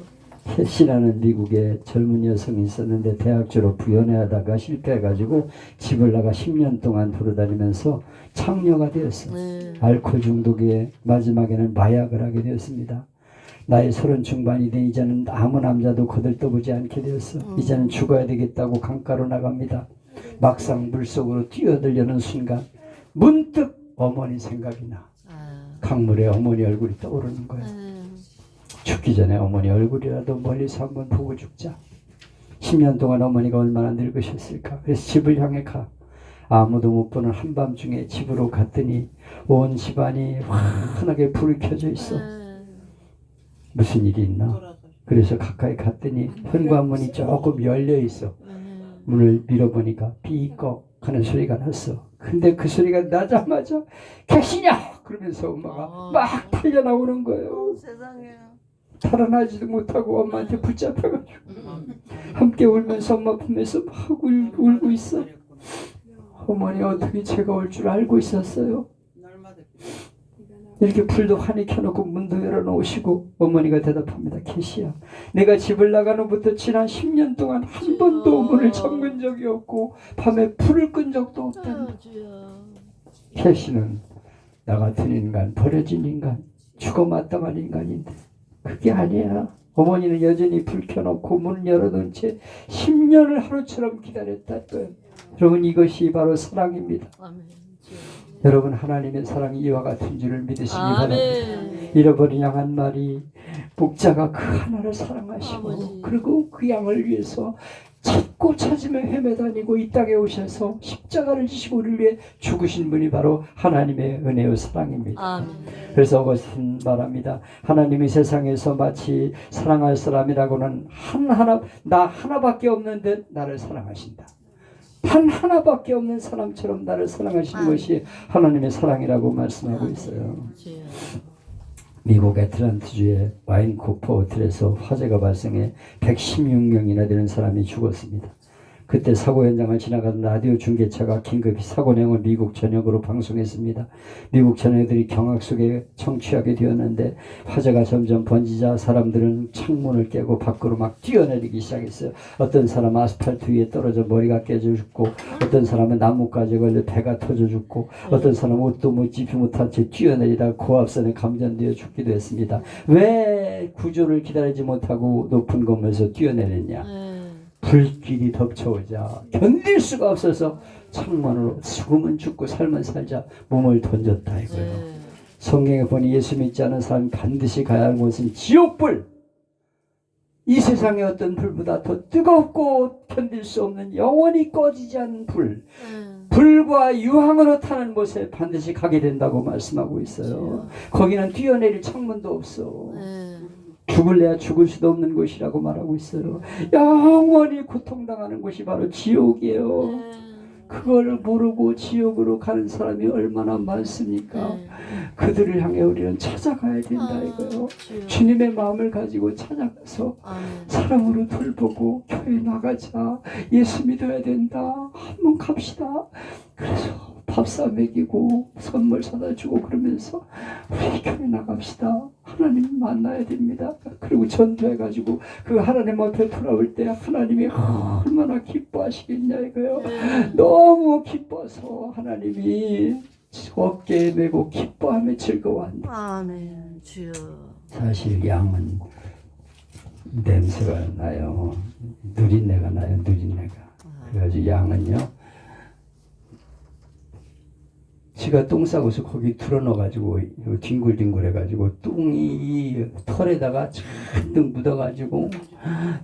캐시라는 미국의 젊은 여성이 있었는데 대학 졸업 후 연애하다가 실패해가지고 집을 나가 10년 동안 돌아다니면서 창녀가 되었어. 네. 알코올 중독에 마지막에는 마약을 하게 되었습니다. 나이 30 중반이 된 이제는 아무 남자도 거들떠보지 않게 되었어. 이제는 죽어야 되겠다고 강가로 나갑니다. 막상 물속으로 뛰어들려는 순간 문득 어머니 생각이 나. 아. 강물에 어머니 얼굴이 떠오르는 거야. 죽기 전에 어머니 얼굴이라도 멀리서 한번 보고 죽자. 10년 동안 어머니가 얼마나 늙으셨을까. 그래서 집을 향해 가. 아무도 못 보는 한밤중에 집으로 갔더니 온 집안이 환하게 불이 켜져 있어. 무슨 일이 있나? 그래서 가까이 갔더니 현관문이 조금 열려 있어. 문을 밀어보니까 삐걱 하는 소리가 났어. 근데 그 소리가 나자마자 계시냐? 그러면서 엄마가 막 달려나오는 거예요. 세상에. 달아나지도 못하고 엄마한테 붙잡혀가지고 함께 울면서 엄마 품에서 막 울고 있어. 어머니 어떻게 제가 올 줄 알고 있었어요? 이렇게 불도 환히 켜놓고 문도 열어놓으시고 어머니가 대답합니다. 캐시야, 내가 집을 나간 후부터 지난 10년 동안 한 번도 문을 잠근 적이 없고 밤에 불을 끈 적도 없단다. 캐시는 나 같은 인간, 버려진 인간, 죽어 마땅한 인간인데 그게 아니야. 어머니는 여전히 불 켜놓고 문 열어둔 채 10년을 하루처럼 기다렸다는 거예요. 여러분 이것이 바로 사랑입니다. 여러분 하나님의 사랑이 이와 같은 줄을 믿으시기 바랍니다. 잃어버린 양 한 마리 목자가 그 하나를 사랑하시고 아버지. 그리고 그 양을 위해서 찾고 찾으며 헤매다니고 이 땅에 오셔서 십자가를 지시고 우리를 위해 죽으신 분이 바로 하나님의 은혜의 사랑입니다. 아멘. 그래서 그것은 말합니다. 하나님이 세상에서 마치 사랑할 사람이라고는 나 하나밖에 없는데 나를 사랑하신다. 단 하나밖에 없는 사람처럼 나를 사랑하시는 것이 하나님의 사랑이라고 말씀하고 있어요. 미국 애틀랜타주의 와인코퍼 호텔에서 화재가 발생해 116명이나 되는 사람이 죽었습니다. 그때 사고 현장을 지나가던 라디오 중계차가 긴급히 사고 내용을 미국 전역으로 방송했습니다. 미국 전역들이 경악 속에 청취하게 되었는데 화재가 점점 번지자 사람들은 창문을 깨고 밖으로 막 뛰어내리기 시작했어요. 어떤 사람은 아스팔트 위에 떨어져 머리가 깨져 죽고 어떤 사람은 나뭇가지에 걸려 배가 터져 죽고 어떤 사람은 옷도 못 입지 못한 채 뛰어내리다가 고압선에 감전되어 죽기도 했습니다. 왜 구조를 기다리지 못하고 높은 건물에서 뛰어내렸냐? 불길이 덮쳐오자 견딜 수가 없어서 창문으로 죽으면 죽고 살면 살자 몸을 던졌다 이거예요. 네. 성경에 보니 예수 믿지 않은 사람이 반드시 가야 할 곳은 지옥불. 이 세상의 어떤 불보다 더 뜨겁고 견딜 수 없는 영원히 꺼지지 않는 불. 불과 유황으로 타는 곳에 반드시 가게 된다고 말씀하고 있어요. 거기는 뛰어내릴 창문도 없어. 죽을래야 죽을 수도 없는 곳이라고 말하고 있어요. 영원히 고통당하는 곳이 바로 지옥이에요. 그걸 모르고 지옥으로 가는 사람이 얼마나 많습니까? 그들을 향해 우리는 찾아가야 된다 이거요. 주님의 마음을 가지고 찾아가서 사랑으로 돌보고 교회 나가자. 예수 믿어야 된다. 한번 갑시다. 그래서 밥사 먹이고 선물 사다 주고 그러면서 우리 교회 나갑시다. 하나님 만나야 됩니다. 그리고 전도해가지고 그 하나님 앞에 돌아올 때 하나님이 얼마나 기뻐하시겠냐 이거요. 너무 기뻐서 하나님이 어깨에 메고 기뻐하며 즐거워한다. 아멘. 주여. 사실 양은 냄새가 나요. 누린내가 나요. 누린내가. 그래가지고 양은요, 지가 똥 싸고서 거기 틀어넣어가지고 뒹굴뒹굴 해가지고 똥이 이 털에다가 잔뜩 묻어가지고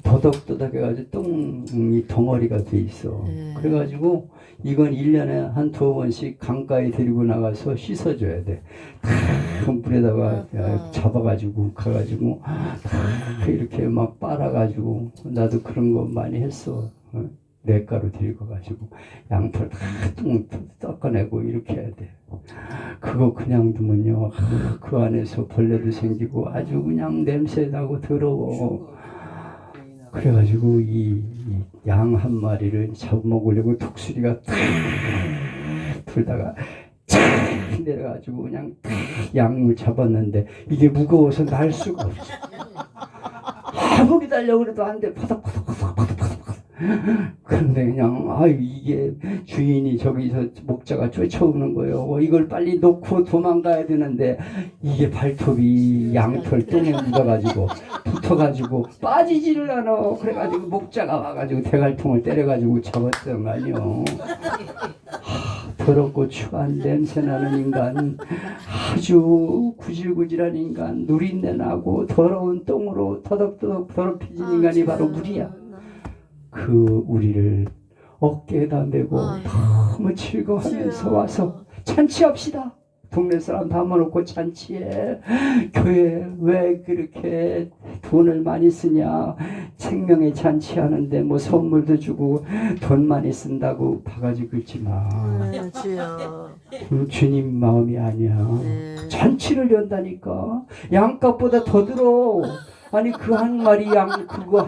더덕더덕 해가지고 똥이 덩어리가 돼 있어. 그래가지고 이건 1년에 한 2번씩 강가에 데리고 나가서 씻어줘야 돼. 그 물에다가 잡아가지고 가가지고 이렇게 막 빨아가지고 나도 그런 거 많이 했어. 냇가로 데리고 가지고 양털 똥 닦아내고 이렇게 해야 돼. 그거 그냥 두면요, 그 안에서 벌레도 생기고 아주 그냥 냄새 나고 더러워. 그래가지고 이 양 한 마리를 잡아먹으려고 독수리가 돌다가 내려가지고 그냥 양을 잡았는데 이게 무거워서 날 수가 없어. 아무리 달려고 그래도 안 돼. 파닥파닥파닥파닥. 그런데 그냥 이게 주인이 저기서 목자가 쫓아오는 거예요. 이걸 빨리 놓고 도망가야 되는데 이게 발톱이 양털 똥에 묻어가지고 붙어가지고 빠지지를 않아. 그래가지고 목자가 와가지고 대갈통을 때려가지고 잡았던 거 아니요. 더럽고 추한 냄새나는 인간, 아주 구질구질한 인간, 누린내 나고 더러운 똥으로 더덕더덕 더럽혀진 인간이 바로 우리야. 그 우리를 어깨에다 메고 너무 즐거워하면서 와서 잔치합시다. 동네 사람 다 모아놓고 잔치해. 교회 왜 그렇게 돈을 많이 쓰냐. 생명의 잔치하는데 뭐 선물도 주고 돈 많이 쓴다고 바가지 긁지 마. 주여. 주님 마음이 아니야. 잔치를 연다니까. 양값보다 더 들어. 아니 그 한 마리 양 그거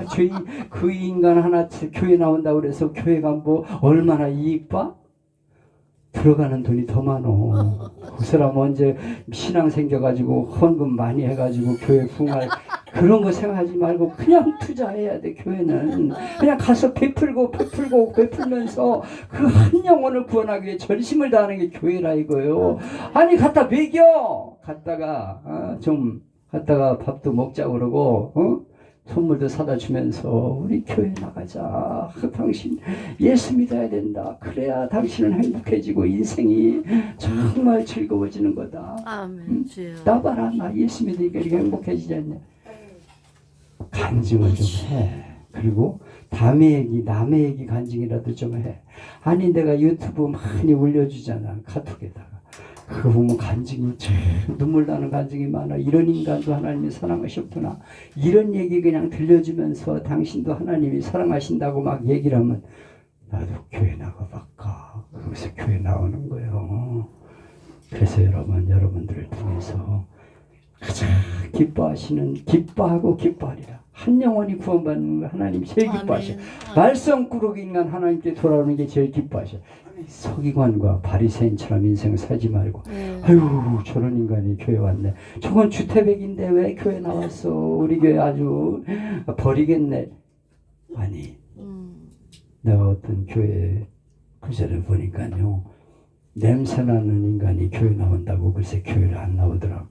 그 인간 하나 교회 나온다고 그래서 교회가 뭐 얼마나 이익 봐? 들어가는 돈이 더 많어. 그 사람 언제 신앙 생겨가지고 헌금 많이 해가지고 교회 부흥할 그런 거 생각하지 말고 그냥 투자해야 돼. 교회는 그냥 가서 베풀면서 그 한 영혼을 구원하기 위해 전심을 다하는 게 교회라 이거예요. 아니 갖다 먹여. 갔다가 밥도 먹자고 그러고 선물도 사다 주면서 우리 교회 나가자. 당신 예수 믿어야 된다. 그래야 당신은 행복해지고 인생이 정말 즐거워지는 거다. 아멘. 주여. 나 봐라. 나 예수 믿으니까 이렇게 행복해지지 않냐. 간증을 좀 해. 그리고 남의 얘기 간증이라도 좀 해. 아니 내가 유튜브 많이 올려주잖아. 카톡에다가. 그거 보면 간증이 눈물 나는 간증이 많아. 이런 인간도 하나님이 사랑하셨구나. 이런 얘기 그냥 들려주면서 당신도 하나님이 사랑하신다고 막 얘기를 하면 나도 교회 나가볼까. 그러면서 교회 나오는 거예요. 그래서 여러분들을 통해서 가장 기뻐하고 기뻐하리라. 한 영혼이 구원받는 거 하나님이 제일 기뻐하셔. 말썽꾸러기 인간 하나님께 돌아오는 게 제일 기뻐하셔. 서기관과 바리새인처럼 인생 살지 말고 아유 저런 인간이 교회 왔네. 저건 주태백인데 왜 교회 나왔어. 우리 교회 아주 버리겠네. 아니 내가 어떤 교회 구절을 보니까요. 냄새나는 인간이 교회 나온다고 글쎄 교회를 안 나오더라고.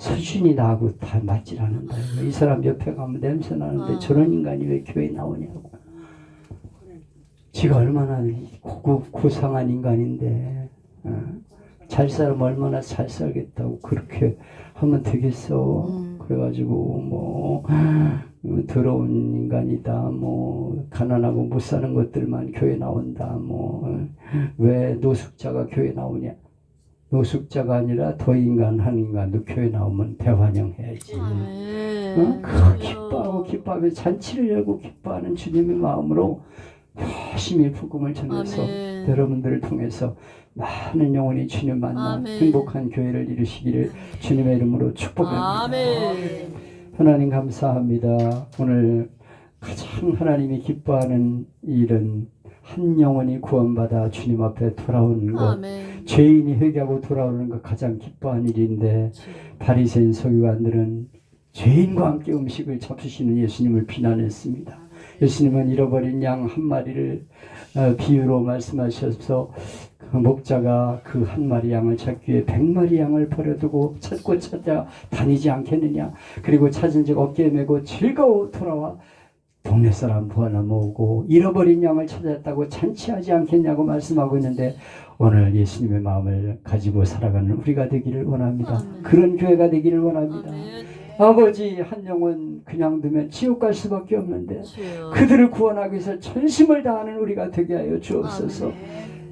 수준이 나하고 다 맞질 않는다. 이 사람 옆에 가면 냄새 나는데 저런 인간이 왜 교회에 나오냐고. 지가 얼마나 고상한 인간인데 잘 살면 얼마나 잘 살겠다고 그렇게 하면 되겠어. 그래가지고 뭐 더러운 인간이다, 뭐 가난하고 못 사는 것들만 교회 나온다, 뭐 왜 노숙자가 교회 나오냐. 노숙자가 아니라 더 인간 한 인간도 교회 나오면 대환영해야지. 그 기뻐하고 잔치를 열고 기뻐하는 주님의 마음으로 열심히 복음을 전해서 아멘. 여러분들을 통해서 많은 영혼이 주님 만나 아멘. 행복한 교회를 이루시기를 주님의 이름으로 축복합니다. 아멘. 하나님 감사합니다. 오늘 가장 하나님이 기뻐하는 일은 한 영혼이 구원받아 주님 앞에 돌아오는 것, 아멘. 죄인이 회개하고 돌아오는 것 가장 기뻐한 일인데 바리새인 서기관들은 죄인과 함께 음식을 잡수시는 예수님을 비난했습니다. 예수님은 잃어버린 양 한 마리를 비유로 말씀하셔서 그 목자가 그 한 마리 양을 찾기 위해 100마리 양을 버려두고 찾고 찾아 다니지 않겠느냐. 그리고 찾은 즉 어깨에 메고 즐거워 돌아와 동네 사람 부하나 모으고 잃어버린 양을 찾았다고 잔치하지 않겠냐고 말씀하고 있는데 오늘 예수님의 마음을 가지고 살아가는 우리가 되기를 원합니다. 아멘. 그런 교회가 되기를 원합니다. 아멘. 아버지, 한 영혼 그냥 두면 지옥 갈 수밖에 없는데 주여. 그들을 구원하기 위해서 전심을 다하는 우리가 되게 하여 주옵소서.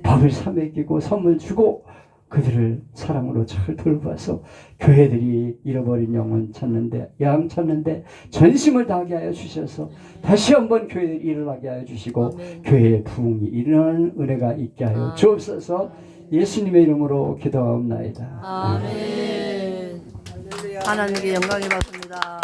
밥을 사먹이고 선물 주고 그들을 사랑으로 잘 돌봐서 교회들이 잃어버린 영혼 찾는데, 양 찾는데 전심을 다하게 하여 주셔서 다시 한번 교회를 일어나게 하여 주시고 아멘. 교회의 부흥이 일어나는 은혜가 있게 하여 주옵소서. 예수님의 이름으로 기도하옵나이다. 아멘. 하나님께 영광이 받습니다.